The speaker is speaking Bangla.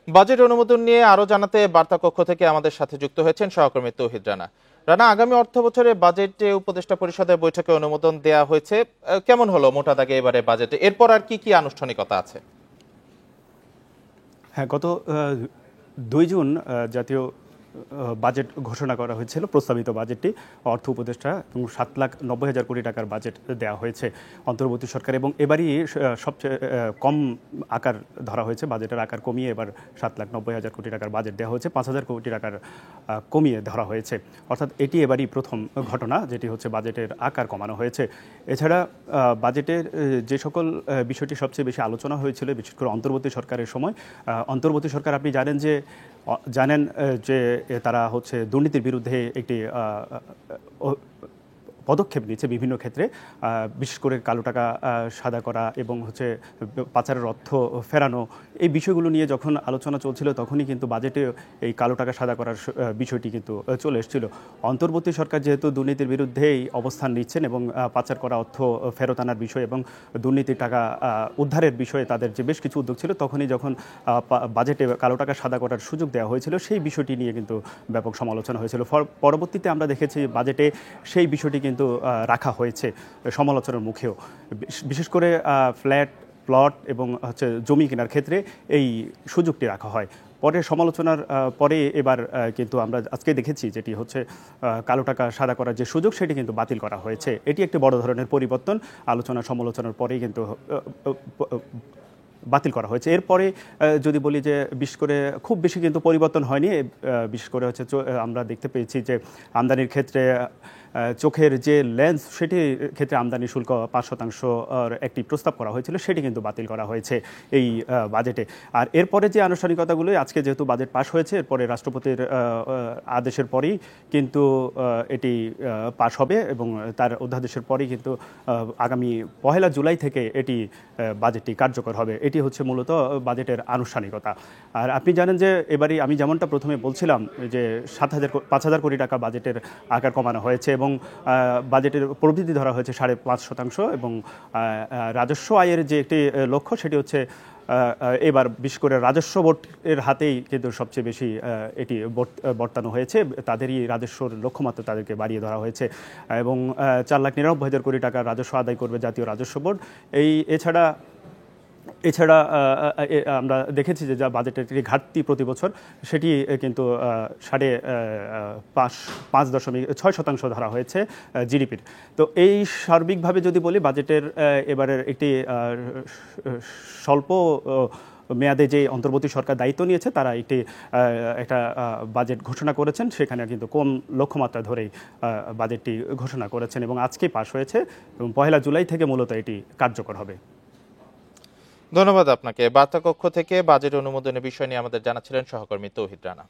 বাজেট অনুমোদন নিয়ে আরো জানাতে বার্তা কক্ষ থেকে আমাদের সাথে যুক্ত হয়েছেন সহকর্মী তৌহিদ রানা। রানা, আগামী অর্থ বছরে বাজেটে উপদেষ্টা পরিষদের বৈঠকে অনুমোদন দেয়া হয়েছে। কেমন হলো মোটা দাগে এবারে বাজেটে? এরপর আর কি কি আনুষ্ঠানিকতা আছে? হ্যাঁ, গত 2 জুন জাতীয় বাজেট ঘোষণা করা হয়েছিল। প্রস্তাবিত বাজেটটি অর্থ উপদেষ্টা এবং 7,90,000 কোটি টাকার বাজেট দেওয়া হয়েছে অন্তর্বর্তী সরকার, এবং এবারই সবচেয়ে কম আকার ধরা হয়েছে। বাজেটের আকার কমিয়ে এবার 7,90,000 কোটি টাকার বাজেট দেওয়া হয়েছে, 5,000 কোটি টাকার কমিয়ে ধরা হয়েছে। অর্থাৎ এটি এবারই প্রথম ঘটনা যেটি হচ্ছে বাজেটের আকার কমানো হয়েছে। এছাড়া বাজেটের যে সকল বিষয়টি সবচেয়ে বেশি আলোচনা হয়েছিল, বিশেষ করে অন্তর্বর্তী সরকারের সময়, অন্তর্বর্তী সরকার আপনি জানেন যে তারা হচ্ছে দুর্নীতির বিরুদ্ধে একটি পদক্ষেপ নিচ্ছে বিভিন্ন ক্ষেত্রে, বিশেষ করে কালো টাকা সাদা করা এবং হচ্ছে পাচারের অর্থ ফেরানো। এই বিষয়গুলো নিয়ে যখন আলোচনা চলছিল তখনই কিন্তু বাজেটে এই কালো টাকা সাদা করার বিষয়টি কিন্তু চলে এসেছিল। অন্তর্বর্তী সরকার যেহেতু দুর্নীতির বিরুদ্ধেই অবস্থান নিচ্ছেন এবং পাচার করা অর্থ ফেরত আনার বিষয় এবং দুর্নীতির টাকা উদ্ধারের বিষয়ে তাদের যে বেশ কিছু উদ্যোগ ছিল, তখনই যখন বাজেটে কালো টাকা সাদা করার সুযোগ দেওয়া হয়েছিল সেই বিষয়টি নিয়ে কিন্তু ব্যাপক সমালোচনা হয়েছিল। পরবর্তীতে আমরা দেখেছি বাজেটে সেই বিষয়টি কিন্তু রাখা হয়েছে সমালোচনার মুখেও, বিশেষ করে ফ্ল্যাট প্লট এবং হচ্ছে জমি কেনার ক্ষেত্রে এই সুযোগটি রাখা হয়। পরে সমালোচনার পরে এবার কিন্তু আমরা আজকে দেখেছি যেটি হচ্ছে কালো টাকা সাদা করার যে সুযোগ সেটি কিন্তু বাতিল করা হয়েছে। এটি একটি বড় ধরনের পরিবর্তন, আলোচনা সমালোচনার পরেই কিন্তু বাতিল করা হয়েছে। এরপরে যদি বলি যে বিশেষ করে খুব বেশি কিন্তু পরিবর্তন হয়নি। বিশেষ করে হচ্ছে আমরা দেখতে পেয়েছি যে আমদানির ক্ষেত্রে চোখের যে লেন্স সেটির ক্ষেত্রে আমদানি শুল্ক 5% একটি প্রস্তাব করা হয়েছিল, সেটি কিন্তু বাতিল করা হয়েছে এই বাজেটে। আর এরপরে যে আনুষ্ঠানিকতাগুলো, আজকে যেহেতু বাজেট পাশ হয়েছে, এরপরে রাষ্ট্রপতির আদেশের পরেই কিন্তু এটি পাশ হবে এবং তার অধ্যাদেশের পরেই কিন্তু আগামী 1 জুলাই থেকে এটি বাজেটটি কার্যকর হবে। এটি হচ্ছে মূলত বাজেটের আনুষ্ঠানিকতা। আর আপনি জানেন যে এবারই আমি যেমনটা প্রথমে বলছিলাম যে 5,000 কোটি টাকা বাজেটের আকার কমানো হয়েছে এবং বাজেটের প্রবৃদ্ধি ধরা হয়েছে 5.5% এবং রাজস্ব আয়ের যে একটি লক্ষ্য সেটি হচ্ছে এবার বিশেষ করে রাজস্ব বোর্ডের হাতেই কিন্তু সবচেয়ে বেশি এটি বর্তানো হয়েছে। তাদেরই রাজস্বর লক্ষ্যমাত্রা তাদেরকে বাড়িয়ে ধরা হয়েছে এবং 4,99,000 কোটি টাকা রাজস্ব আদায় করবে জাতীয় রাজস্ব বোর্ড। এছাড়া আমরা দেখেছি যে যা বাজেটের যে ঘাটতি প্রতি বছর সেটি কিন্তু 5.6% ধরা হয়েছে জিডিপির। তো এই সার্বিকভাবে যদি বলি বাজেটের এবারের একটি স্বল্প মেয়াদে যে অন্তর্বর্তী সরকার দায়িত্ব নিয়েছে তারা একটা বাজেট ঘোষণা করেছেন, সেখানে কিন্তু কম লক্ষ্যমাত্রা ধরেই বাজেটটি ঘোষণা করেছেন এবং আজকেই পাশ হয়েছে এবং 1 জুলাই থেকে মূলত এটি কার্যকর হবে। ধন্যবাদ আপনাকে। বার্তা কক্ষ থেকে বাজেট অনুমোদনের বিষয় নিয়ে আমাদের জানাচ্ছিলেন সহকর্মী তৌহিদ রানা।